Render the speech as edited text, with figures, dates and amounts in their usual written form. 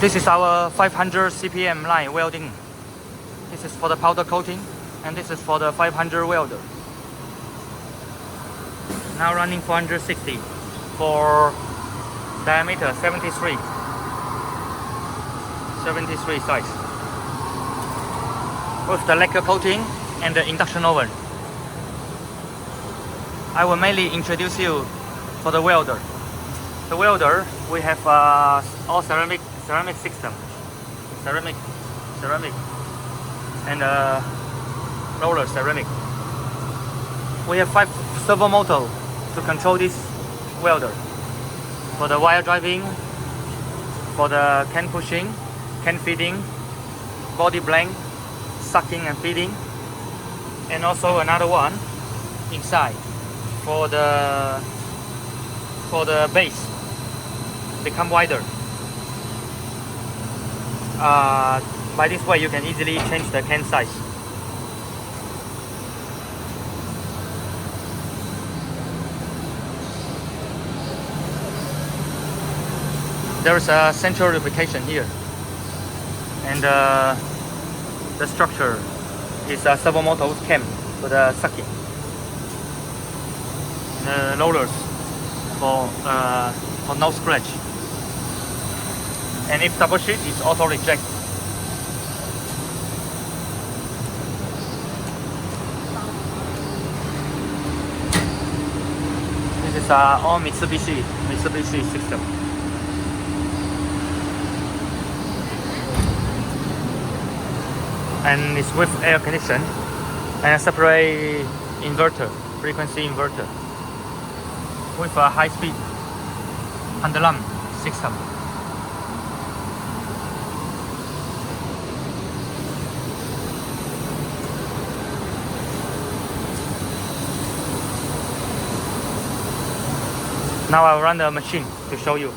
This is our 500 CPM line welding. This is for the powder coating, and this is for the 500 welder. Now running 460 for diameter 73 size, with the lacquer coating and the induction oven. I will mainly introduce you for the welder. The welder, we have all ceramic system, ceramic, and roller ceramic. We have 5 servo motors to control this welder. For the wire driving, for the can pushing, can feeding, body blank, sucking and feeding, and also another one inside for the base become wider. By this way you can easily change the can size. There is a central lubrication here, and the structure is a servo motor cam for the sucking. The rollers for no scratch, and if double shift, it's auto reject. This is all Mitsubishi system. And it's with air condition and a separate inverter, frequency inverter, with a high speed pendulum system. Now I'll run the machine to show you.